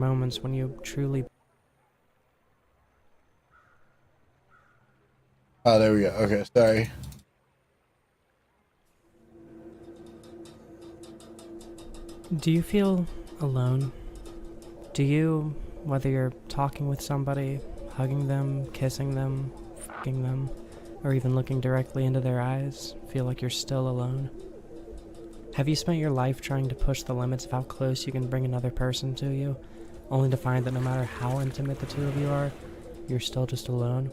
moments when you truly... Oh, there we go. Okay, sorry. Do you feel alone? Do you, whether you're talking with somebody, hugging them, kissing them, fucking them, or even looking directly into their eyes, feel like you're still alone? Have you spent your life trying to push the limits of how close you can bring another person to you, only to find that no matter how intimate the two of you are, you're still just alone?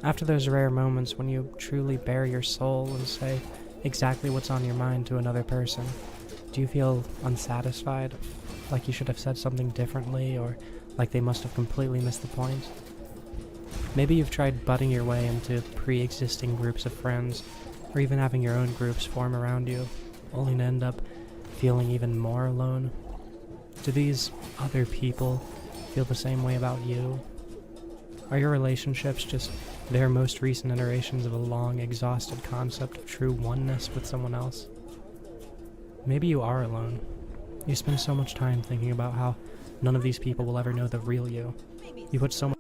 After those rare moments when you truly bare your soul and say exactly what's on your mind to another person, do you feel unsatisfied? Like you should have said something differently, or like they must have completely missed the point? Maybe you've tried butting your way into pre-existing groups of friends, or even having your own groups form around you, only to end up feeling even more alone. Do these other people feel the same way about you? Are your relationships just their most recent iterations of a long, exhausted concept of true oneness with someone else? Maybe you are alone. You spend so much time thinking about how none of these people will ever know the real you. You put so much...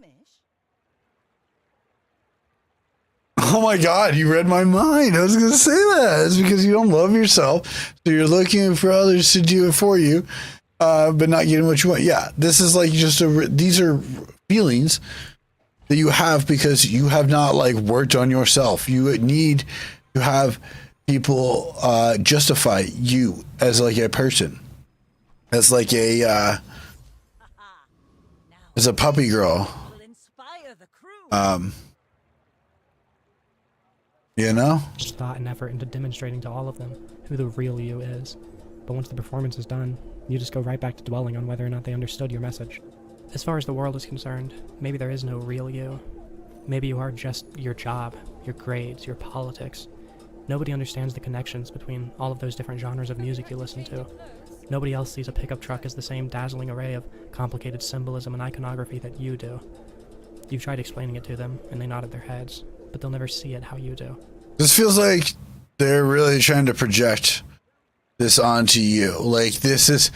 Oh my god, you read my mind. I was going to say that. It's because you don't love yourself, so you're looking for others to do it for you, but not getting what you want. Yeah, this is like just these are feelings that you have because you have not like worked on yourself. You need to have people justify you as like a person, as like a as a puppy girl. You know? Thought and effort into demonstrating to all of them who the real you is. But once the performance is done, you just go right back to dwelling on whether or not they understood your message. As far as the world is concerned, maybe there is no real you. Maybe you are just your job, your grades, your politics. Nobody understands the connections between all of those different genres of music you listen to. Nobody else sees a pickup truck as the same dazzling array of complicated symbolism and iconography that you do. You've tried explaining it to them, and they nodded their heads, but they'll never see it how you do. This feels like they're really trying to project this onto you. Like this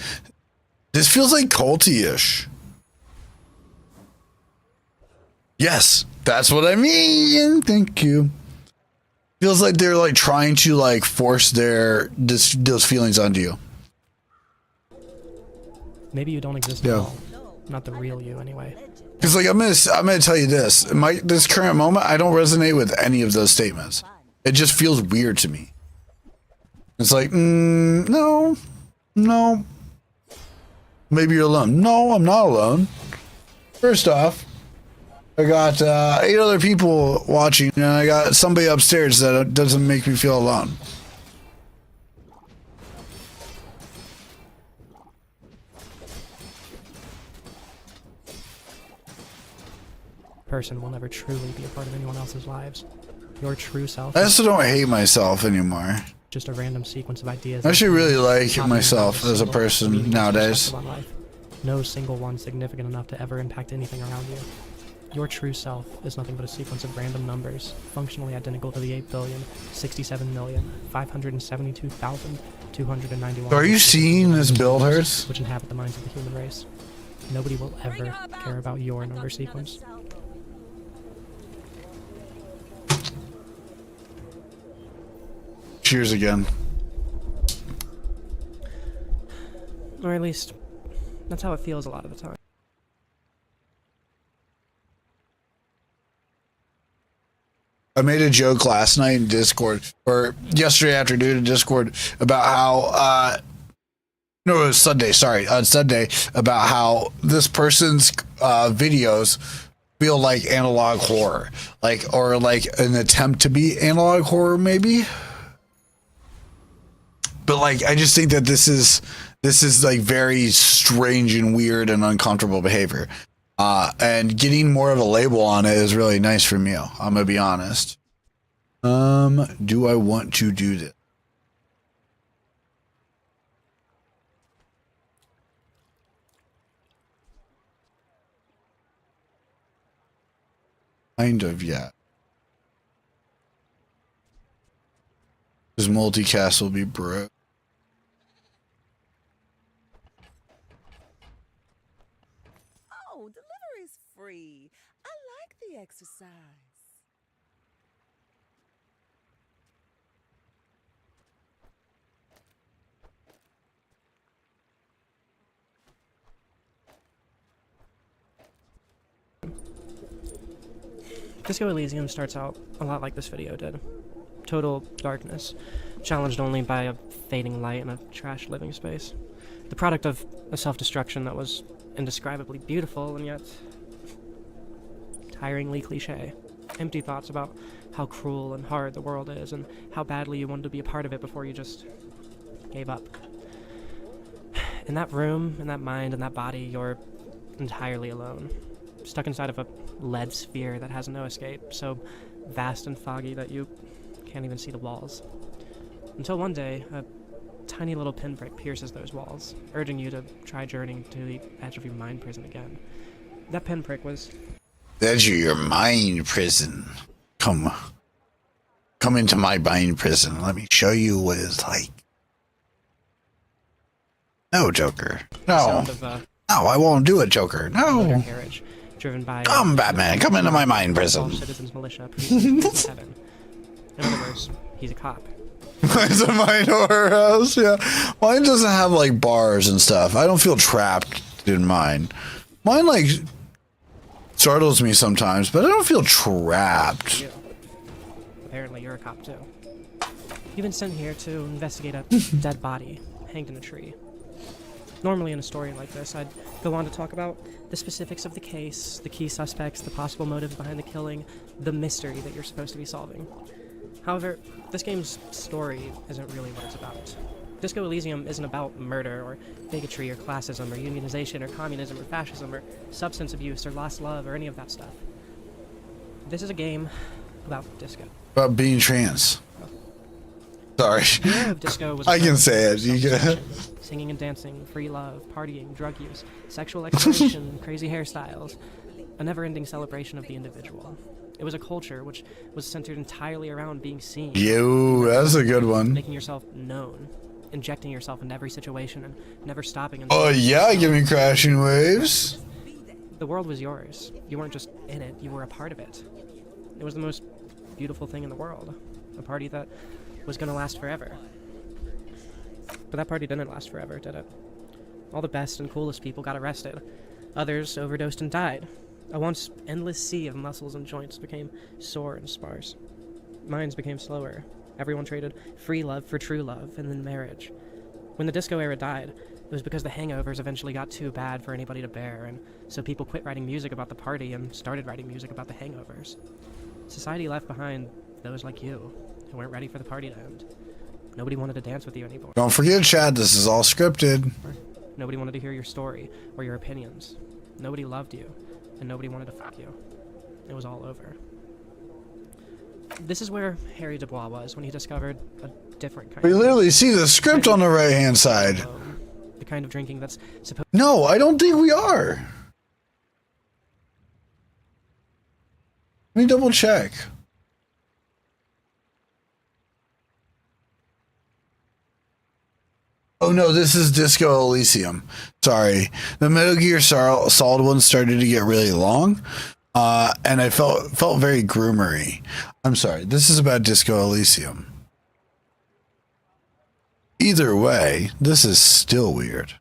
feels like culty-ish. Yes, that's what I mean. Thank you. Feels like they're like trying to like force those feelings onto you. Maybe you don't exist at all. Not the real you, anyway. Because like I'm gonna tell you this. This current moment, I don't resonate with any of those statements. It just feels weird to me. It's like, no. Maybe you're alone. No, I'm not alone. First off, I got 8 other people watching, and I got somebody upstairs that doesn't make me feel alone. Person will never truly be a part of anyone else's lives. Your true self. I also don't hate myself anymore. Just a random sequence of ideas. I actually really like myself as a person nowadays. No single one significant enough to ever impact anything around you. Your true self is nothing but a sequence of random numbers, functionally identical to the 8,067,572,291. Are you seeing this build, Hurts? Which inhabit the minds of the human race. Nobody will ever care about your number sequence. Cheers again. Or at least, that's how it feels a lot of the time. I made a joke last night in Discord, or yesterday afternoon in Discord, about how, no, it was Sunday, sorry, on Sunday, about how this person's videos feel like analog horror, like, or like an attempt to be analog horror, maybe. But like, I just think that this is like very strange and weird and uncomfortable behavior. And getting more of a label on it is really nice for me. I'm gonna be honest. Do I want to do this? Kind of, yeah. This multicast will be broke. No, delivery's free. I like the exercise. Disco Elysium starts out a lot like this video did. Total darkness, challenged only by a fading light in a trashed living space. The product of a self-destruction that was indescribably beautiful and yet tiringly cliche. Empty thoughts about how cruel and hard the world is and how badly you wanted to be a part of it before you just gave up. In that room, in that mind, in that body, you're entirely alone. Stuck inside of a lead sphere that has no escape, so vast and foggy that you can't even see the walls. Until one day, a tiny little pinprick pierces those walls, urging you to try journeying to the edge of your mind prison again. That pinprick was... The edge of your mind prison. Come into my mind prison. Let me show you what it's like. No, Joker. No. sound of, No, I won't do it, Joker. No. carriage, driven by... Come, Batman. Come into my mind prison. Citizens Militia, who's heaven. In other words, he's a cop. Mine's a mine horror house, yeah. Mine doesn't have, like, bars and stuff. I don't feel trapped in mine. Mine, like, startles me sometimes, but I don't feel trapped. Apparently you're a cop, too. You've been sent here to investigate a dead body hanged in a tree. Normally in a story like this, I'd go on to talk about the specifics of the case, the key suspects, the possible motives behind the killing, the mystery that you're supposed to be solving. However, this game's story isn't really what it's about. Disco Elysium isn't about murder, or bigotry, or classism, or unionization, or communism, or fascism, or substance abuse, or lost love, or any of that stuff. This is a game about disco. About being trans. Sorry. The era of disco was I can say it. You can. Singing and dancing, free love, partying, drug use, sexual exploration, crazy hairstyles, a never-ending celebration of the individual. It was a culture which was centered entirely around being seen. Yo, that's a good one. Making yourself known, injecting yourself into every situation, and never stopping. Oh yeah, give me crashing waves. The world was yours. You weren't just in it, you were a part of it. It was the most beautiful thing in the world. A party that was gonna last forever. But that party didn't last forever, did it? All the best and coolest people got arrested. Others overdosed and died. A once endless sea of muscles and joints became sore and sparse. Minds became slower. Everyone traded free love for true love, and then marriage. When the disco era died, it was because the hangovers eventually got too bad for anybody to bear, and so people quit writing music about the party and started writing music about the hangovers. Society left behind those like you, who weren't ready for the party to end. Nobody wanted to dance with you anymore. Don't forget, Chad, this is all scripted. Nobody wanted to hear your story or your opinions. Nobody loved you, and nobody wanted to fuck you. It was all over. This is where Harry Dubois was when he discovered a different kind We of... literally see the script on the right-hand side. The kind of drinking that's supposed... No, I don't think we are. Let me double check. Oh no, this is Disco Elysium. Sorry. The Metal Gear Solid one started to get really long. And I felt very groomery. I'm sorry. This is about Disco Elysium. Either way, this is still weird.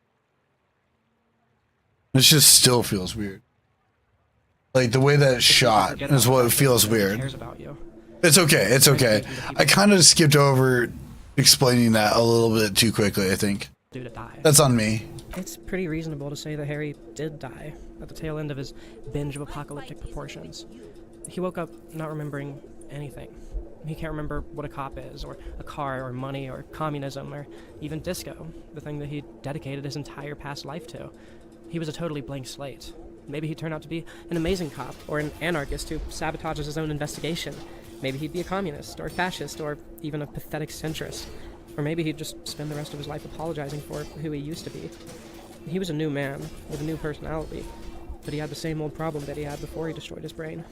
It just still feels weird. Like the way that it's shot is what feels weird. Cares about you. It's okay. It's okay. I kind of skipped over explaining that a little bit too quickly, I think. Due to die. That's on me. It's pretty reasonable to say that Harry did die at the tail end of his binge of apocalyptic proportions. He woke up not remembering anything. He can't remember what a cop is, or a car, or money, or communism, or even disco, the thing that he dedicated his entire past life to. He was a totally blank slate. Maybe he'd turn out to be an amazing cop, or an anarchist who sabotages his own investigation. Maybe he'd be a communist, or fascist, or even a pathetic centrist. Or maybe he'd just spend the rest of his life apologizing for who he used to be. He was a new man, with a new personality, but he had the same old problem that he had before he destroyed his brain.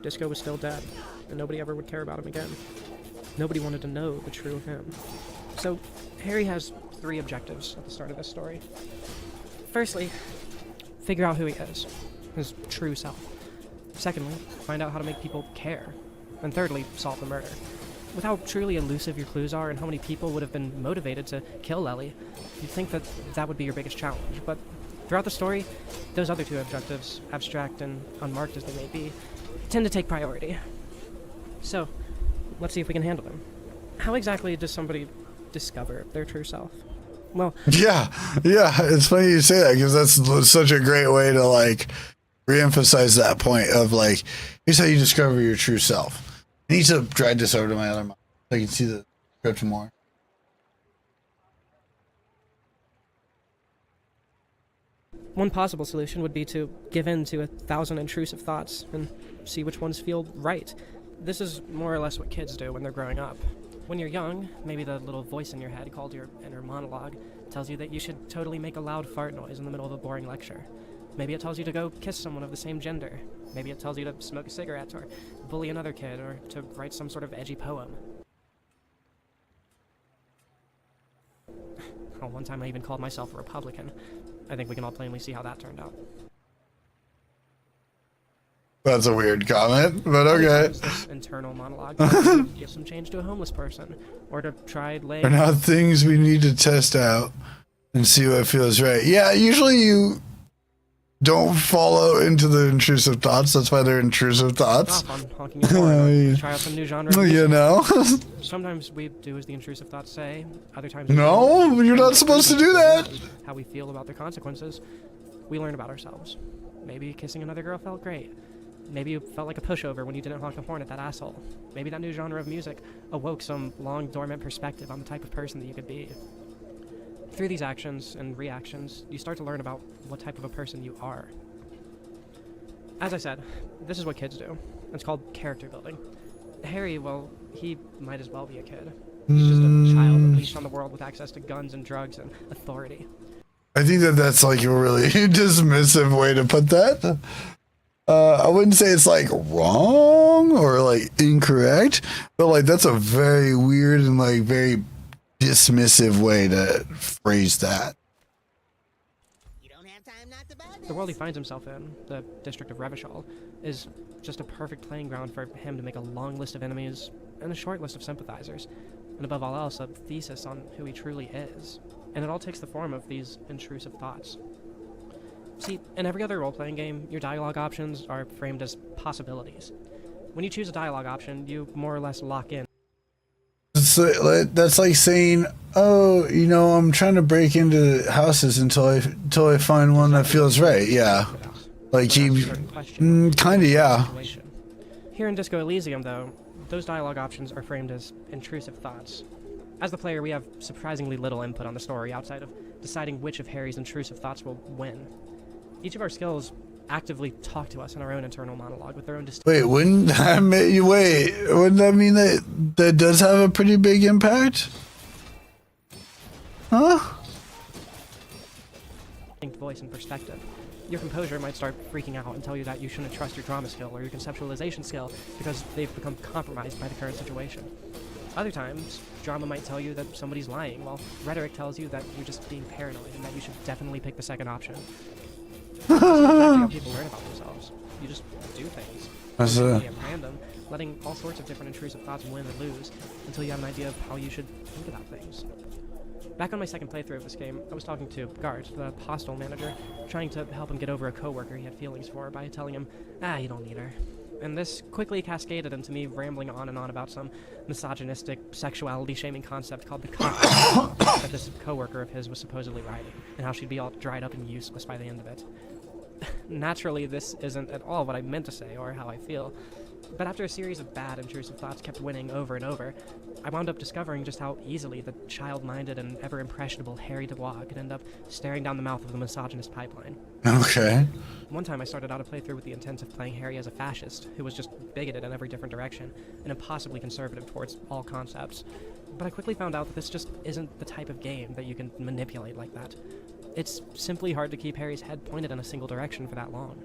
Disco was still dead, and nobody ever would care about him again. Nobody wanted to know the true him. So, Harry has 3 objectives at the start of this story. Firstly, figure out who he is, his true self. Secondly, find out how to make people care. And thirdly, solve the murder. With how truly elusive your clues are and how many people would have been motivated to kill Ellie, you'd think that that would be your biggest challenge. But throughout the story, those other two objectives, abstract and unmarked as they may be, tend to take priority. So, let's see if we can handle them. How exactly does somebody discover their true self? Well, Yeah, it's funny you say that because that's such a great way to like reemphasize that point of like, here's how you discover your true self. I need to drag this over to my other mic so I can see the script more. one possible solution would be to give in to 1,000 intrusive thoughts and see which ones feel right. This is more or less what kids do when they're growing up. When you're young, maybe the little voice in your head called your inner monologue tells you that you should totally make a loud fart noise in the middle of a boring lecture. Maybe it tells you to go kiss someone of the same gender. Maybe it tells you to smoke a cigarette or bully another kid or to write some sort of edgy poem. Oh, one time I even called myself a Republican. I think we can all plainly see how that turned out. That's a weird comment, but okay. This internal monologue give some change to a homeless person, or to try laying. They're not things we need to test out and see what feels right. Yeah, usually you don't follow into the intrusive thoughts. That's why they're intrusive thoughts. Off on honking your horn, or try out some new genre. Of You music. know? Sometimes we do as the intrusive thoughts say. Other times. No, you're not supposed to do that. How we feel about the consequences. We learn about ourselves. Maybe kissing another girl felt great. Maybe you felt like a pushover when you didn't honk the horn at that asshole. Maybe that new genre of music awoke some long dormant perspective on the type of person that you could be. Through these actions and reactions, you start to learn about what type of a person you are. As I said, this is what kids do. It's called character building. Harry, well, he might as well be a kid. He's just a child unleashed on the world with access to guns and drugs and authority. I think that that's like a really dismissive way to put that. I wouldn't say it's like wrong or like incorrect, but like that's a very weird and like very dismissive way to phrase that. You don't have time not to buy this. The world he finds himself in, the district of Revachol, is just a perfect playing ground for him to make a long list of enemies and a short list of sympathizers, and above all else, a thesis on who he truly is. And it all takes the form of these intrusive thoughts. See, in every other role-playing game, your dialogue options are framed as possibilities. When you choose a dialogue option, you more or less lock in. So that's like saying, oh, you know, I'm trying to break into houses until I find one that feels right. Yeah. Like he, kind of, yeah. Here in Disco Elysium, though, those dialogue options are framed as intrusive thoughts. As the player, we have surprisingly little input on the story outside of deciding which of Harry's intrusive thoughts will win. Each of our skills actively talk to us in our own internal monologue with their own distinct... Wait, wouldn't that mean that does have a pretty big impact? Huh? voice and perspective. Your composure might start freaking out and tell you that you shouldn't trust your drama skill or your conceptualization skill because they've become compromised by the current situation. Other times, drama might tell you that somebody's lying, while rhetoric tells you that you're just being paranoid and that you should definitely pick the second option. That's exactly how people learn about themselves. You just do things. That's At random, letting all sorts of different intrusive thoughts win or lose until you have an idea of how you should think about things. Back on my second playthrough of this game, I was talking to Gart, the hostel manager, trying to help him get over a coworker he had feelings for by telling him, you don't need her. And this quickly cascaded into me rambling on and on about some misogynistic, sexuality-shaming concept called the concept that this coworker of his was supposedly writing, and how she'd be all dried up and useless by the end of it. Naturally, this isn't at all what I meant to say or how I feel, but after a series of bad, intrusive thoughts kept winning over and over, I wound up discovering just how easily the child-minded and ever-impressionable Harry Dubois could end up staring down the mouth of the misogynist pipeline. Okay. One time I started out a playthrough with the intent of playing Harry as a fascist, who was just bigoted in every different direction, and impossibly conservative towards all concepts. But I quickly found out that this just isn't the type of game that you can manipulate like that. It's simply hard to keep Harry's head pointed in a single direction for that long.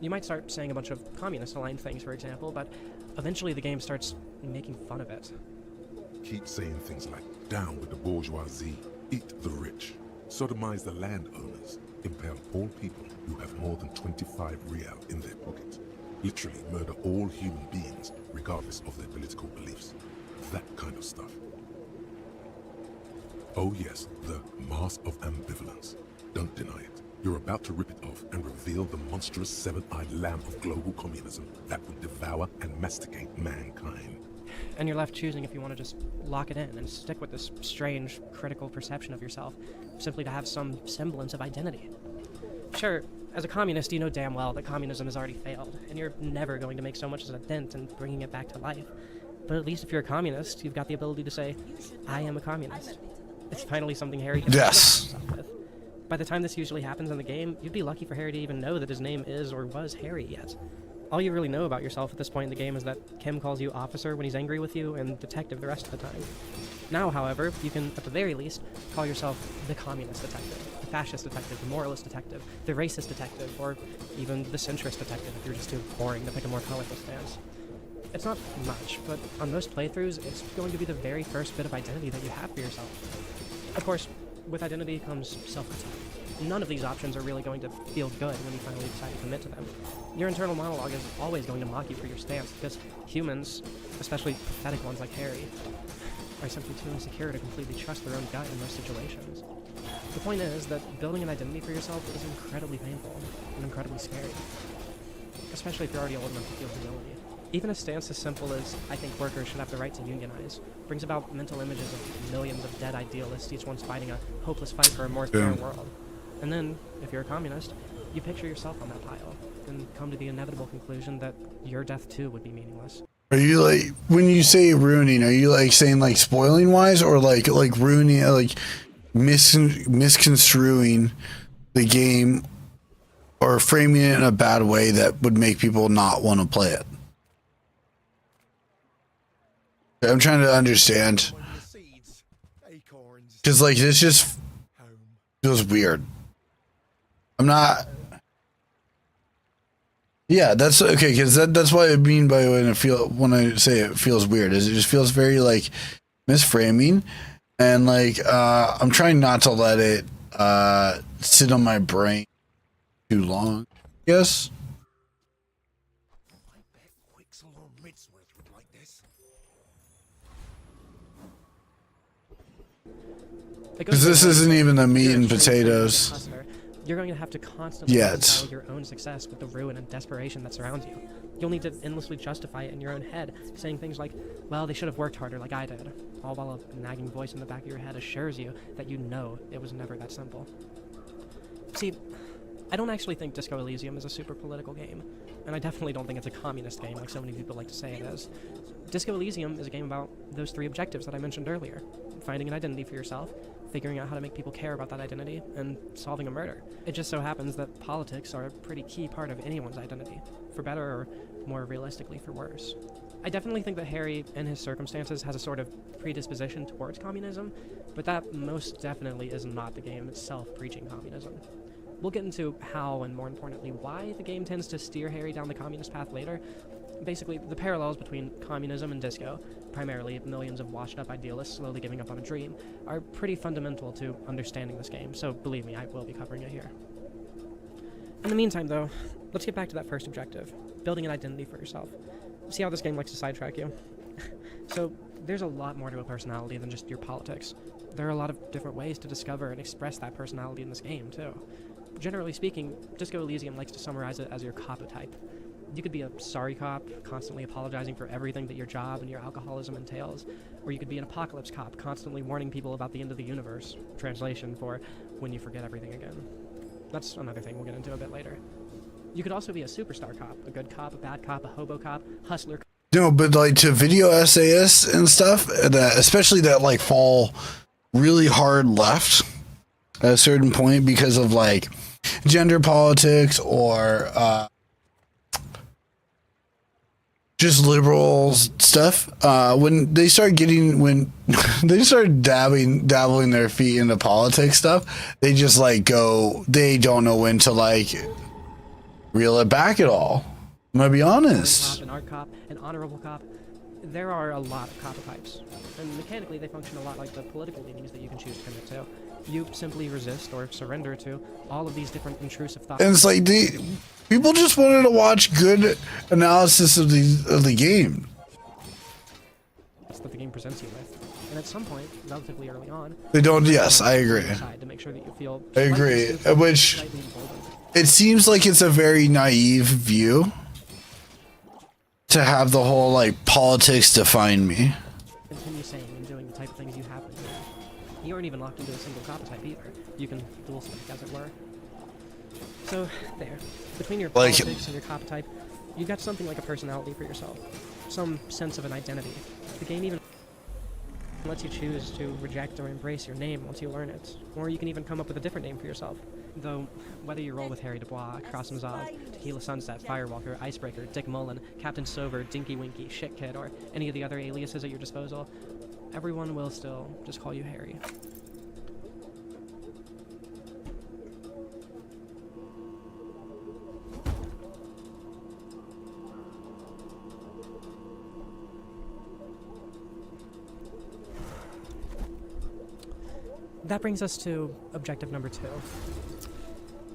You might start saying a bunch of communist-aligned things, for example, but eventually the game starts making fun of it. Keep saying things like, down with the bourgeoisie, eat the rich, sodomize the landowners, impale all people who have more than 25 real in their pockets, literally murder all human beings regardless of their political beliefs. That kind of stuff. Oh yes, the mask of ambivalence. Don't deny it. You're about to rip it off and reveal the monstrous seven-eyed lamb of global communism that would devour and masticate mankind. And you're left choosing if you want to just lock it in and stick with this strange, critical perception of yourself, simply to have some semblance of identity. Sure, as a communist, you know damn well that communism has already failed, and you're never going to make so much as a dent in bringing it back to life. But at least if you're a communist, you've got the ability to say, I am a communist. It's finally something Harry can Yes. with. By the time this usually happens in the game, you'd be lucky for Harry to even know that his name is or was Harry yet. All you really know about yourself at this point in the game is that Kim calls you officer when he's angry with you, and detective the rest of the time. Now, however, you can, at the very least, call yourself the communist detective, the fascist detective, the moralist detective, the racist detective, or even the centrist detective if you're just too boring to pick a more colorful stance. It's not much, but on most playthroughs, it's going to be the very first bit of identity that you have for yourself. Of course, with identity comes self-critique. None of these options are really going to feel good when you finally decide to commit to them. Your internal monologue is always going to mock you for your stance, because humans, especially pathetic ones like Harry, are simply too insecure to completely trust their own gut in most situations. The point is that building an identity for yourself is incredibly painful and incredibly scary, especially if you're already old enough to feel humility. Even a stance as simple as, I think workers should have the right to unionize, brings about mental images of millions of dead idealists, each one's fighting a hopeless fight for a more fair world. And then, if you're a communist, you picture yourself on that pile, and come to the inevitable conclusion that your death too would be meaningless. Are you like, when you say ruining, are you like saying like spoiling wise, or like ruining, like misconstruing the game, or framing it in a bad way that would make people not want to play it? I'm trying to understand, because like this just feels weird. I'm not. Yeah, that's okay, because that's what I mean by when I say it feels weird, is it just feels very like misframing, and like I'm trying not to let it sit on my brain too long. Yes. Because this isn't even the meat and potatoes. You're going to have to constantly reconcile your own success with the ruin and desperation that surrounds you. You'll need to endlessly justify it in your own head, saying things like, well, they should have worked harder like I did, all while a nagging voice in the back of your head assures you that you know it was never that simple. See, I don't actually think Disco Elysium is a super political game, and I definitely don't think it's a communist game like so many people like to say it is. Disco Elysium is a game about those three objectives that I mentioned earlier: finding an identity for yourself, figuring out how to make people care about that identity, and solving a murder. It just so happens that politics are a pretty key part of anyone's identity, for better or, more realistically, for worse. I definitely think that Harry, in his circumstances, has a sort of predisposition towards communism, but that most definitely is not the game itself preaching communism. We'll get into how, and more importantly, why the game tends to steer Harry down the communist path later. Basically, the parallels between communism and disco, primarily millions of washed-up idealists slowly giving up on a dream, are pretty fundamental to understanding this game, so believe me, I will be covering it here. In the meantime, though, let's get back to that first objective, building an identity for yourself. See how this game likes to sidetrack you? So, there's a lot more to a personality than just your politics. There are a lot of different ways to discover and express that personality in this game, too. Generally speaking, Disco Elysium likes to summarize it as your copotype. You could be a sorry cop, constantly apologizing for everything that your job and your alcoholism entails, or you could be an apocalypse cop, constantly warning people about the end of the universe, translation for when you forget everything again. That's another thing we'll get into a bit later. You could also be a superstar cop, a good cop, a bad cop, a hobo cop, hustler. No, but like to video essayists and stuff, that especially that like fall really hard left at a certain point because of like gender politics or just liberal stuff. When they start dabbling their feet into politics stuff, they just like go. They don't know when to like reel it back at all. I'm gonna be honest. An art cop, an honorable cop. There are a lot of copotypes, and mechanically they function a lot like the political leanings that you can choose to commit to. You simply resist or surrender to all of these different intrusive thoughts. And it's like people just wanted to watch good analysis of the game. That the game presents you with. And at some point, relatively early on, They don't. Yes, I agree. to make sure that you feel I agree. slightly Which slightly emboldened. it seems like it's a very naive view to have the whole like politics define me. Continue saying and doing the type of things you have been doing. You aren't even locked into a single copy type either. You can dual spec, as it were. So, there. Between your Like- politics and your copy type, you've got something like a personality for yourself. Some sense of an identity. The game even lets you choose to reject or embrace your name once you learn it. Or you can even come up with a different name for yourself. Though, whether you roll with Harry Dubois, Crossum Zob, Tequila Sunset, Firewalker, Icebreaker, Dick Mullen, Captain Sober, Dinky Winky, Shit Kid, or any of the other aliases at your disposal, everyone will still just call you Harry. That brings us to objective number 2.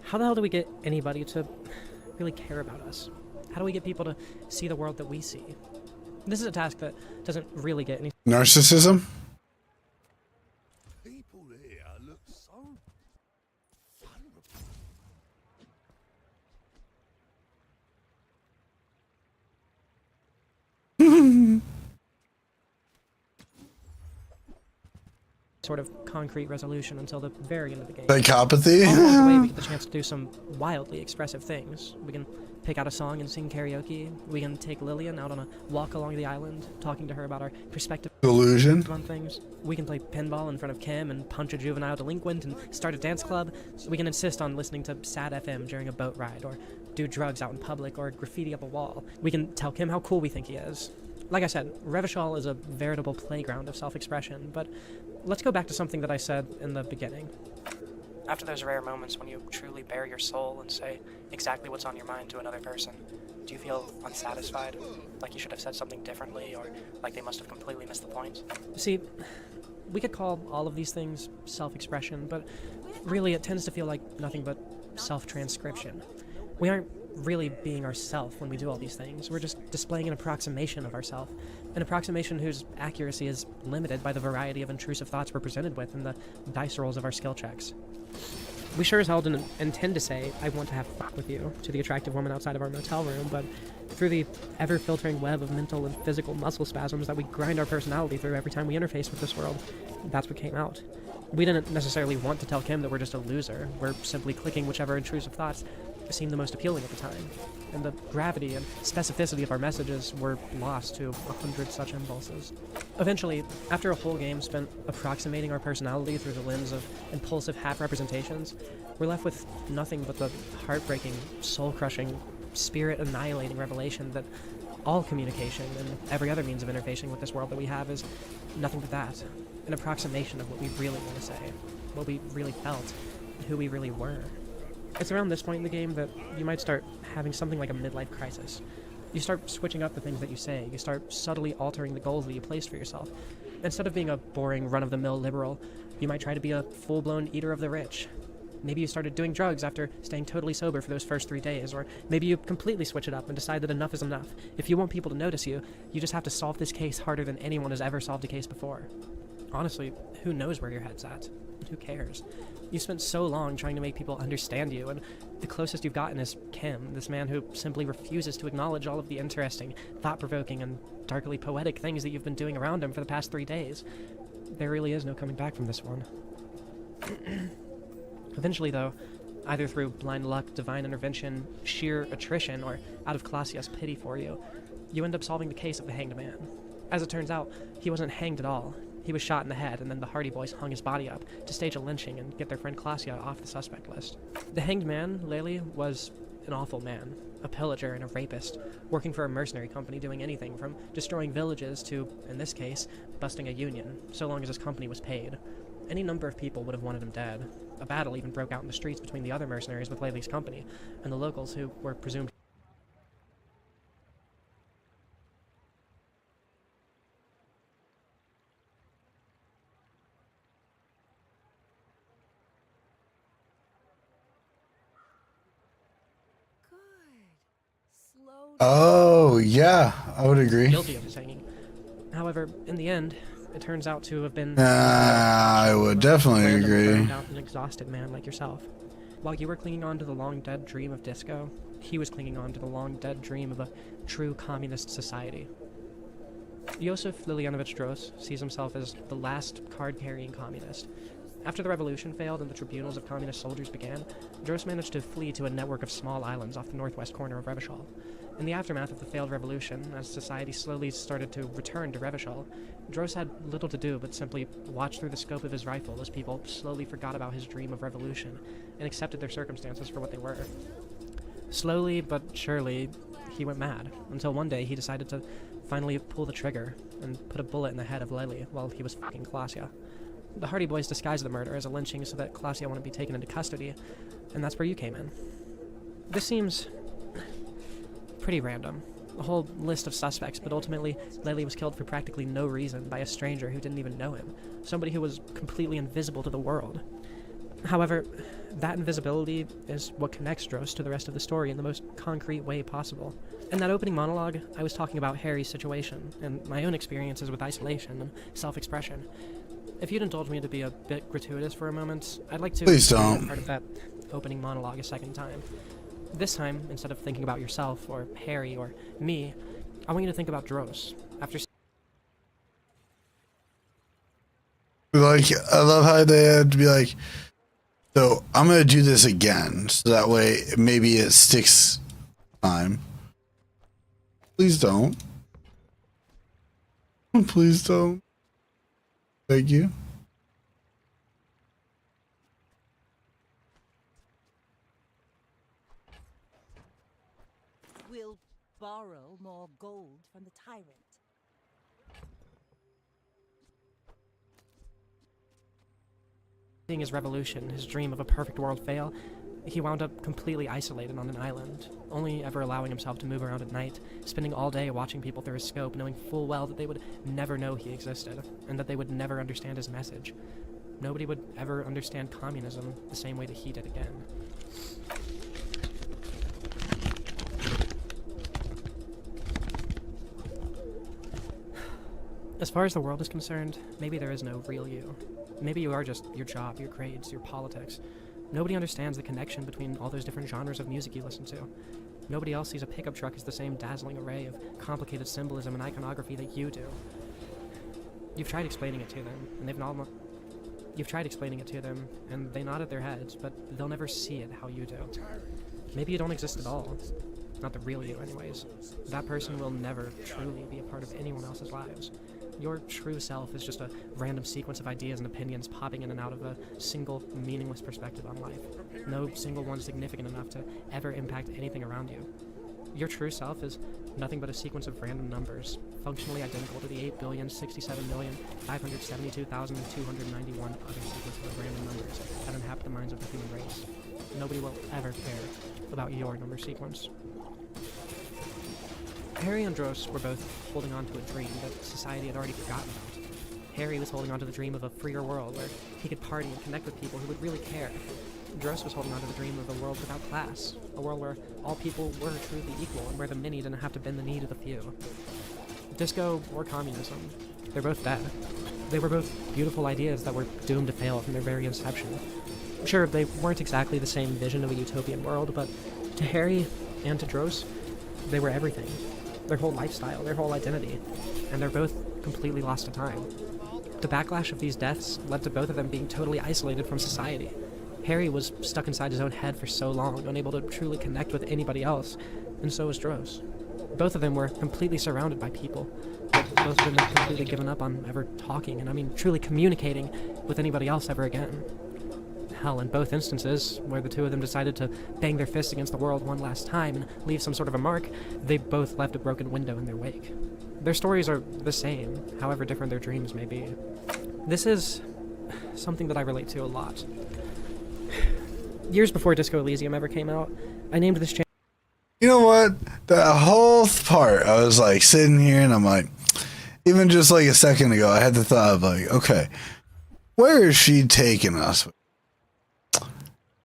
How the hell do we get anybody to really care about us? How do we get people to see the world that we see? This is a task that doesn't really get any Narcissism. People here look so vulnerable. sort of concrete resolution until the very end of the game. Psychopathy. Along the way, we get the chance to do some wildly expressive things. We can pick out a song and sing karaoke. We can take Lillian out on a walk along the island, talking to her about our perspective Delusion. on things. We can play pinball in front of Kim and punch a juvenile delinquent and start a dance club. We can insist on listening to sad FM during a boat ride, or do drugs out in public, or graffiti up a wall. We can tell Kim how cool we think he is. Like I said, Revachol is a veritable playground of self-expression, but let's go back to something that I said in the beginning. After those rare moments when you truly bare your soul and say exactly what's on your mind to another person, do you feel unsatisfied? Like you should have said something differently, or like they must have completely missed the point? See, we could call all of these things self-expression, but really it tends to feel like nothing but self-transcription. We aren't really being ourself when we do all these things. We're just displaying an approximation of ourself, an approximation whose accuracy is limited by the variety of intrusive thoughts we're presented with and the dice rolls of our skill checks. We sure as hell didn't intend to say, I want to have fuck with you, to the attractive woman outside of our motel room, but through the ever-filtering web of mental and physical muscle spasms that we grind our personality through every time we interface with this world, that's what came out. We didn't necessarily want to tell Kim that we're just a loser. We're simply clicking whichever intrusive thoughts seemed the most appealing at the time. And the gravity and specificity of our messages were lost to 100 such impulses. Eventually, after a whole game spent approximating our personality through the lens of impulsive half-representations, we're left with nothing but the heartbreaking, soul-crushing, spirit-annihilating revelation that all communication and every other means of interfacing with this world that we have is nothing but that. An approximation of what we really want to say, what we really felt, and who we really were. It's around this point in the game that you might start having something like a midlife crisis. You start switching up the things that you say. You start subtly altering the goals that you placed for yourself. Instead of being a boring, run-of-the-mill liberal, you might try to be a full-blown eater of the rich. Maybe you started doing drugs after staying totally sober for those first 3 days, or maybe you completely switch it up and decide that enough is enough. If you want people to notice you, you just have to solve this case harder than anyone has ever solved a case before. Honestly, who knows where your head's at? Who cares? You spent so long trying to make people understand you, and the closest you've gotten is Kim, this man who simply refuses to acknowledge all of the interesting, thought-provoking, and darkly poetic things that you've been doing around him for the past 3 days. There really is no coming back from this one. Eventually, though, either through blind luck, divine intervention, sheer attrition, or out of Classia's pity for you, you end up solving the case of the hanged man. As it turns out, he wasn't hanged at all. He was shot in the head, and then the Hardy Boys hung his body up to stage a lynching and get their friend Classia off the suspect list. The hanged man, Lely, was an awful man, a pillager and a rapist, working for a mercenary company doing anything from destroying villages to, in this case, busting a union, so long as his company was paid. Any number of people would have wanted him dead. A battle even broke out in the streets between the other mercenaries with Lely's company, and the locals who were presumed Oh, yeah, I would agree. guilty of his hanging. However, in the end, it turns out to have been I would definitely random, agree. burned out and exhausted man like yourself. While you were clinging on to the long dead dream of disco, he was clinging on to the long dead dream of a true communist society. Josef Lilianovich Dros sees himself as the last card-carrying communist. After the revolution failed and the tribunals of communist soldiers began, Dros managed to flee to a network of small islands off the northwest corner of Revachol. In the aftermath of the failed revolution, as society slowly started to return to Revachol, Dros had little to do but simply watch through the scope of his rifle as people slowly forgot about his dream of revolution and accepted their circumstances for what they were. Slowly but surely, he went mad, until one day he decided to finally pull the trigger and put a bullet in the head of Lely while he was fucking Klasia. The Hardy Boys disguised the murder as a lynching so that Klasia wouldn't be taken into custody, and that's where you came in. This seems pretty random. A whole list of suspects, but ultimately, Lely was killed for practically no reason by a stranger who didn't even know him, somebody who was completely invisible to the world. However, that invisibility is what connects Dros to the rest of the story in the most concrete way possible. In that opening monologue, I was talking about Harry's situation, and my own experiences with isolation and self-expression. If you'd indulge me to be a bit gratuitous for a moment, I'd like to Please read don't. part of that opening monologue a second time. This time, instead of thinking about yourself, or Harry, or me, I want you to think about Dros. After Like, I love how they had to be like, so I'm going to do this again. So that way, maybe it sticks time. Please don't. Please don't. Thank you. We'll borrow more gold from the tyrant. seeing his revolution, his dream of a perfect world fail, he wound up completely isolated on an island, only ever allowing himself to move around at night, spending all day watching people through his scope, knowing full well that they would never know he existed, and that they would never understand his message. Nobody would ever understand communism the same way that he did again. As far as the world is concerned, maybe there is no real you. Maybe you are just your job, your grades, your politics. Nobody understands the connection between all those different genres of music you listen to. Nobody else sees a pickup truck as the same dazzling array of complicated symbolism and iconography that you do. You've tried explaining it to them, and they nodded their heads, but they'll never see it how you do. Maybe you don't exist at all. Not the real you, anyways. That person will never truly be a part of anyone else's lives. Your true self is just a random sequence of ideas and opinions popping in and out of a single, meaningless perspective on life. No single one significant enough to ever impact anything around you. Your true self is nothing but a sequence of random numbers, functionally identical to the 8,067,572,291 other sequences of random numbers that inhabit the minds of the human race. Nobody will ever care about your number sequence. Harry and Dros were both holding on to a dream that society had already forgotten about. Harry was holding on to the dream of a freer world where he could party and connect with people who would really care. Dros was holding on to the dream of a world without class, a world where all people were truly equal and where the many didn't have to bend the knee to the few. Disco or communism, they're both dead. They were both beautiful ideas that were doomed to fail from their very inception. Sure, they weren't exactly the same vision of a utopian world, but to Harry and to Dros, they were everything. Their whole lifestyle, their whole identity, and they're both completely lost to time. The backlash of these deaths led to both of them being totally isolated from society. Harry was stuck inside his own head for so long, unable to truly connect with anybody else, and so was Dros. Both of them were completely surrounded by people. Both of them had completely given up on ever talking, and I mean truly communicating with anybody else ever again. Hell, in both instances, where the two of them decided to bang their fists against the world one last time and leave some sort of a mark, they both left a broken window in their wake. Their stories are the same, however different their dreams may be. This is something that I relate to a lot. Years before Disco Elysium ever came out, I named this channel. You know what? That whole part, I was like sitting here and I'm like, even just like a second ago, I had the thought of like, okay, where is she taking us with